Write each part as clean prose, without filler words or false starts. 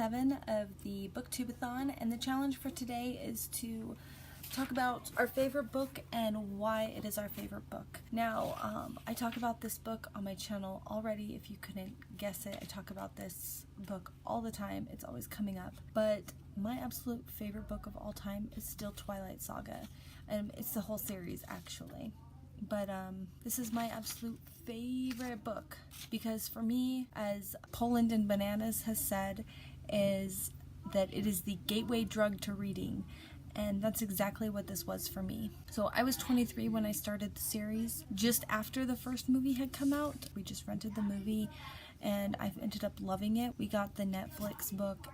7 of the BOOKTUBEATHON, and the challenge for today is to talk about our favorite book and why it is our favorite book. Now, I talk about this book on my channel already. If you couldn't guess it, I talk about this book all the time. It's always coming up. But my absolute favorite book of all time is still Twilight Saga. And it's the whole series, actually. But this is my absolute favorite book because for me, as Poland and Bananas has said, is that it is the gateway drug to reading. And that's exactly what this was for me. So I was 23 when I started the series. Just after the first movie had come out, we just rented the movie and I ended up loving it. We got the Netflix book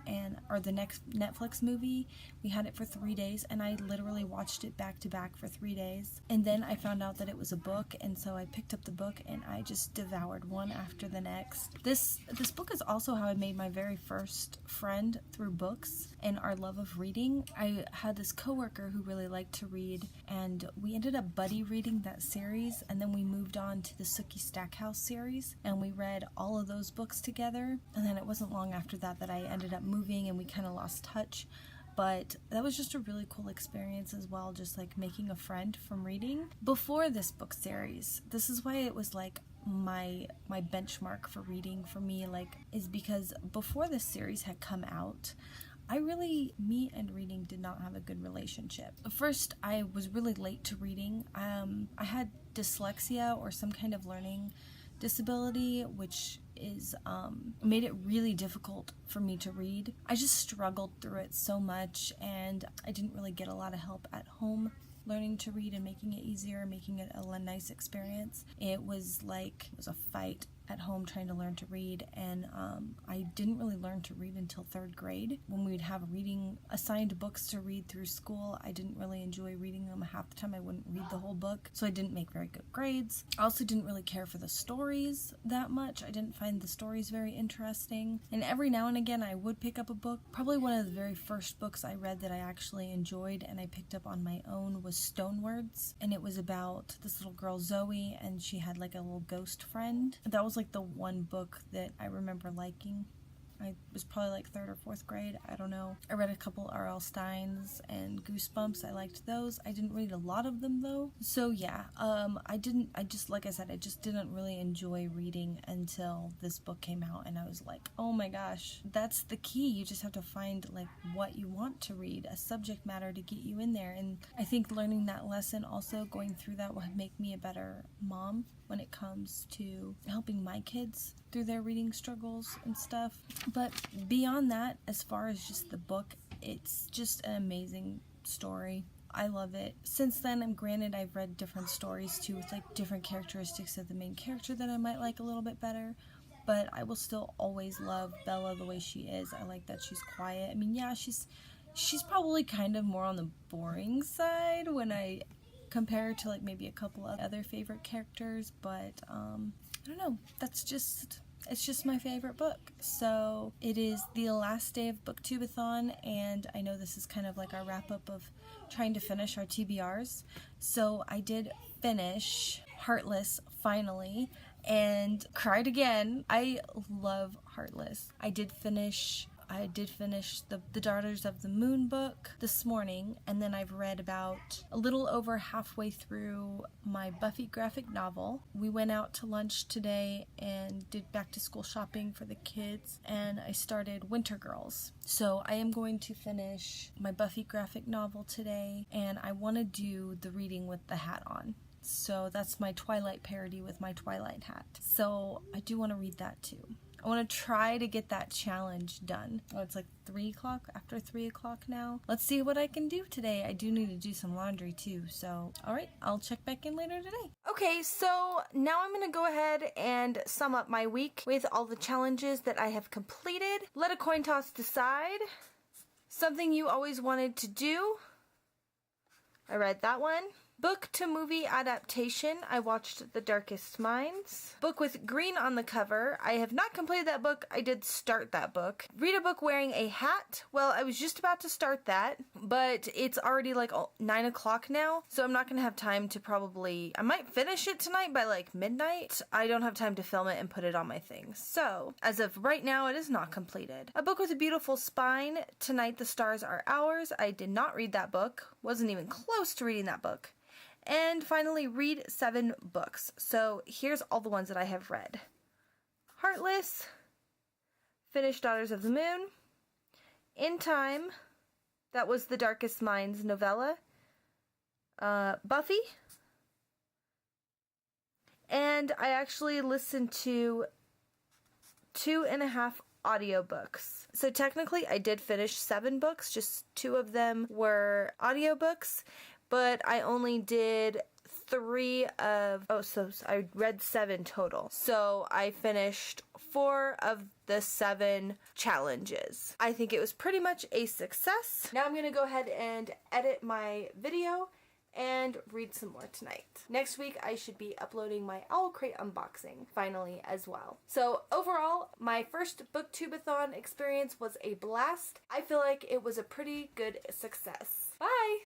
or the next Netflix movie. We had it for 3 days and I literally watched it back to back for 3 days. And then I found out that it was a book, and so I picked up the book and I just devoured one after the next. This book is also how I made my very first friend through books and our love of reading. I had this coworker who really liked to read, and we ended up buddy reading that series, and then we moved on to the Sookie Stackhouse series and we read all of those books together. And then it wasn't long after that that I ended up moving and we kind of lost touch. But that was just a really cool experience as well, just like making a friend from reading. Before this book series, this is why it was like my benchmark for reading for me, like, is because before this series had come out, me and reading did not have a good relationship. First, I was really late to reading. I had dyslexia or some kind of learning disability, which is made it really difficult for me to read. I just struggled through it so much, and I didn't really get a lot of help at home learning to read and making it easier, making it a nice experience. It was a fight at home trying to learn to read, and I didn't really learn to read until 3rd grade. When we'd have assigned books to read through school, I didn't really enjoy reading them. Half the time I wouldn't read the whole book, so I didn't make very good grades. I also didn't really care for the stories that much. I didn't find the stories very interesting, and every now and again I would pick up a book. Probably one of the very first books I read that I actually enjoyed and I picked up on my own was Stonewords, and it was about this little girl Zoe, and she had like a little ghost friend. That was like the one book that I remember liking. I was probably like 3rd or 4th grade, I don't know. I read a couple R.L. Steins and Goosebumps. I liked those. I didn't read a lot of them though. So yeah, like I said, I just didn't really enjoy reading until this book came out, and I was like, oh my gosh, that's the key. You just have to find like what you want to read, a subject matter to get you in there. And I think learning that lesson, also going through that, will make me a better mom when it comes to helping my kids through their reading struggles and stuff. But beyond that, as far as just the book, it's just an amazing story. I love it. Since then, granted, I've read different stories too with like different characteristics of the main character that I might like a little bit better, but I will still always love Bella the way she is. I like that she's quiet. I mean, yeah, she's probably kind of more on the boring side when I compare her to like maybe a couple of other favorite characters, but I don't know, it's just my favorite book. So it is the last day of BOOKTUBEATHON, and I know this is kind of like our wrap up of trying to finish our TBRs. So I did finish Heartless finally and cried again. I love Heartless. I did finish the Daughters of the Moon book this morning, and then I've read about a little over halfway through my Buffy graphic novel. We went out to lunch today and did back to school shopping for the kids, and I started Winter Girls. So I am going to finish my Buffy graphic novel today, and I want to do the reading with the hat on. So that's my Twilight parody with my Twilight hat. So I do want to read that too. I want to try to get that challenge done. Oh, it's like 3 o'clock, after 3 o'clock now. Let's see what I can do today. I do need to do some laundry too, so alright, I'll check back in later today. Okay, so now I'm going to go ahead and sum up my week with all the challenges that I have completed. Let a coin toss decide. Something you always wanted to do. I read that one. Book to movie adaptation, I watched The Darkest Minds. Book with green on the cover. I have not completed that book. I did start that book. Read a book wearing a hat. Well, I was just about to start that, but it's already like 9 o'clock now, so I'm not going to have time to I might finish it tonight by like midnight. I don't have time to film it and put it on my things. So, as of right now, it is not completed. A book with a beautiful spine. Tonight the Stars Are Ours. I did not read that book. Wasn't even close to reading that book. And finally, read 7 books. So here's all the ones that I have read. Heartless, finished Daughters of the Moon, In Time, that was the Darkest Minds novella, Buffy, and I actually listened to 2.5 audiobooks. So technically I did finish 7 books, just 2 of them were audiobooks, but I only did 3 of, so I read 7 total. So I finished 4 of the 7 challenges. I think it was pretty much a success. Now I'm going to go ahead and edit my video and read some more tonight. Next week I should be uploading my Owl Crate unboxing finally as well. So overall, my first BookTubeathon experience was a blast. I feel like it was a pretty good success.